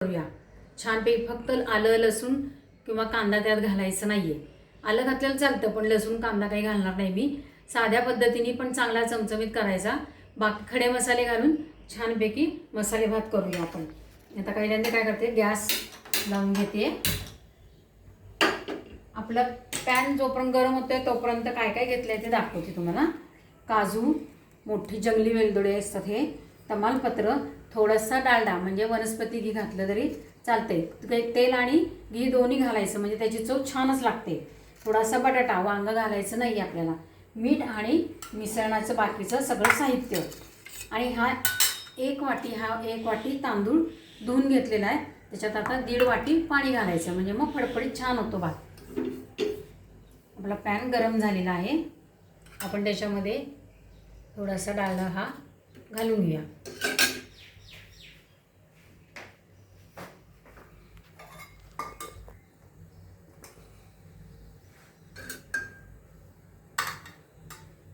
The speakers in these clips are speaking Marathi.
करूया छानपैकी। फक्त आलं लसूण किंवा कांदा त्यात घालायचं नाहीये। आलं घातलेलं चालतं पण लसूण कांदा काही घालणार नाही मी। साध्या पद्धतीने पण चांगला चमचमीत करायचा। बाकी खडे मसाले घालून छानपैकी मसाले भात करूया आपण। आता पहिल्यांदा काय करते, गॅस लावून घेते। आपला पॅन जोपर्यंत गरम होतोय तोपर्यंत काय काय घेतलंय ते दाखवते तुम्हाला। काजू, मोठी जंगली वेलदोडे असतात हे, तमालपत्र, थोडासा डालडा म्हणजे वनस्पती घी घातलं तरी चालते। तेल आणि घी दोन्ही घालायचं म्हणजे त्याची चव छानच लागते। थोडासा बटाटा, वांग घालायचं नाही आपल्याला। मीठ आणि मिसळणाचं बाकीचं सगळं साहित्य। आणि हा एक वाटी तांदूळ धुवून घेतलेला आहे। त्याच्यात आता 1.5 वाटी पाणी घालायचं म्हणजे मग फडफडीत छान होतो भात। आपला पॅन गरम झालेला आहे। आपण त्याच्यामध्ये थोडासा डालडा हा घालून घेऊया।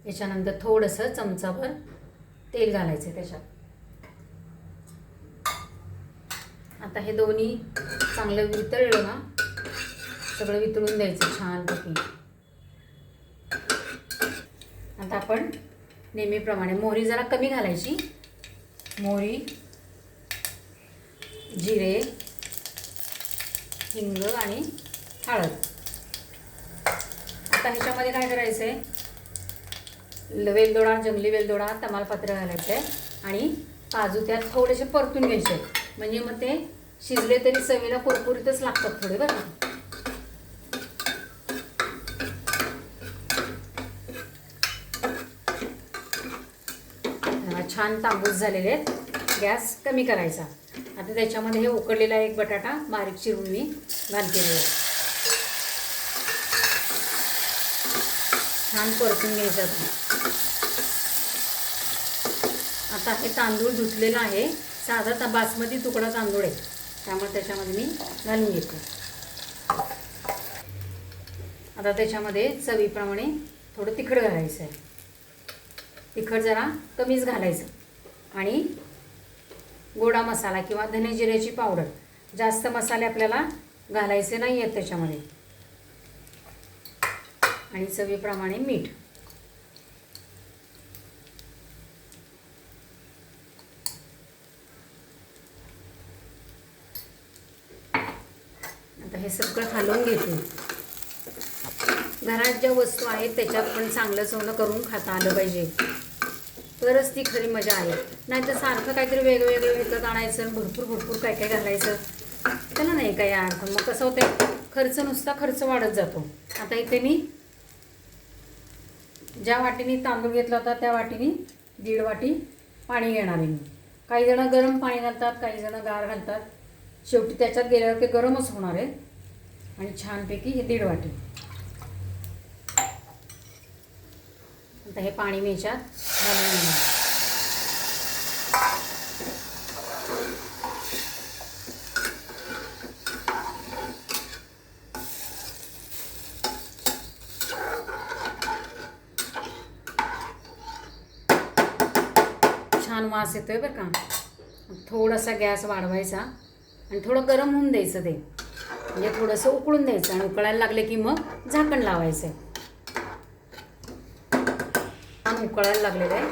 त्याच्यानंतर थोडंसं चमचाभर तेल घालायचं त्याच्यात। आता हे दोन्ही चांगलं वितळलं ना, सगळं वितळून द्यायचं छानपैकी। आता आपण नेहमीप्रमाणे मोहरी जरा कमी घालायची। मोहरी, जिरे, हिंग आणि हळद। आता ह्याच्यामध्ये काय करायचं आहे, वेलदोडा, जंगली वेलदोडा, तमालपत्र घालायचं आहे आणि काजू त्यात थोडेसे परतून घ्यायचे म्हणजे मग ते शिजले तरी चवीला कुरकुरीतच लागतात थोडे बरं का। छान तांबूस झालेले आहेत। गॅस कमी करायचा। आता त्याच्यामध्ये हे उकडलेला एक बटाटा बारीक चिरून मी घालतेले आहे। छान परतून घ्यायचं। आता हे तांदूळ धुतलेला आहे, साधा बासमती तुकडा तांदूळ आहे, त्यामुळे त्याच्यामध्ये मी घालून घेते। आता त्याच्यामध्ये चवीप्रमाणे थोडं तिखट घालायचं आहे। तिखट जरा कमीच घालायचं आणि गोडा मसाला किंवा धने जिऱ्याची पावडर, जास्त मसाले आपल्याला घालायचे नाही आहेत त्याच्यामध्ये। आणि चवीप्रमाणे मीठ। आता हे सगळं हलवून घेते। घरात ज्या वस्तू आहेत त्याच्यात पण चांगलं सोनं करून खाता आलं पाहिजे, तरच ती खरी मजा आहे। नाहीतर सारखं काहीतरी वेगवेगळं विकत आणायचं, भरपूर काय काय घालायचं, त्याला नाही काही अर्थ। मग कसं होतं, खर्च नुसता खर्च वाढत जातो। आता इथे मी ज्या वाटीने तांदूळ घेतला होता त्या वाटीने 1.5 वाटी पाणी घेणार आहे मी। काही जण गरम पाणी घालतात, काही जण गार घालतात। शेवटी त्याच्यात गेल्यावर ते गरमच होणार आहे। आणि छानपैकी हे 1.5 वाटी। आता हे पाणी मी याच्यात घालून घेणार। छान वास येतोय बरं का। थोडासा गॅस वाढवायचा आणि थोडं गरम होऊन द्यायचं ते, म्हणजे थोडंसं उकळून द्यायचं आणि उकळायला लागले की मग झाकण लावायचं। छान उकळायला लागलेलं आहे,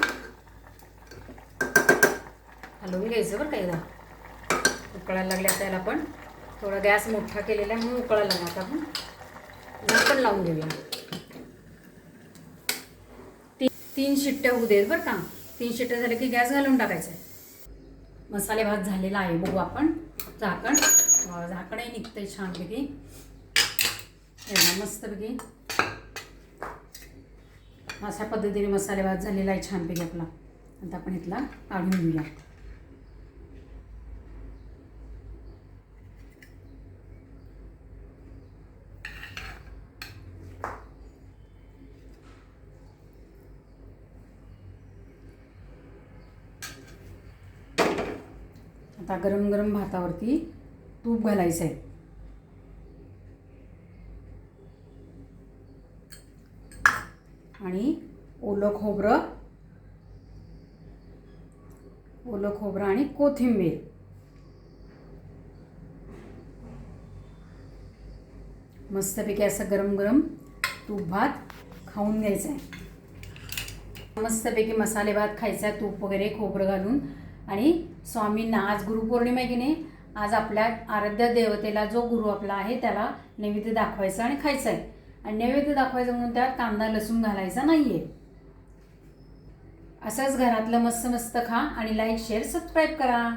हलवून घ्यायचं बरं का एकदा। उकळायला लागले आता याला आपण थोडा गॅस मोठा केलेला आहे म्हणून उकळायला लागला। आता आपण झाकण लावून घेऊया। 3 शिट्ट्या होऊ देत बरं का। 3 शिट्ट्या झाल्या की गॅस घालून टाकायचा आहे। मसाले भात झालेला आहे, बघू आपण। झाकणही निघतंय छानपैकी, मस्तपैकी अशा पद्धतीने मसाले भात झालेला आहे छानपैकी आपला। आता आपण इथला काढून घेऊया। आता गरम गरम भातावरती तूप घालायचं आहे आणि ओलं खोबरं आणि कोथिंबीर मस्तपैकी असं गरम गरम तूप भात खाऊन घ्यायचा आहे. मस्तपैकी मसाले भात खायचा आहे, तूप वगैरे खोबरं घालून. आणि स्वामींना आज गुरुपौर्णिमा आहे की नाही, आज आपल्या आराध्य देवतेला जो गुरु आपला आहे त्याला नैवेद्य दाखवायचा आणि खायचा आहे. आणि नैवेद्य दाखवायचं म्हणून त्यात कांदा लसूण घालायचा नाही आहे. असंच घरातलं मस्त मस्त खा आणि लाईक शेअर सबस्क्राईब करा.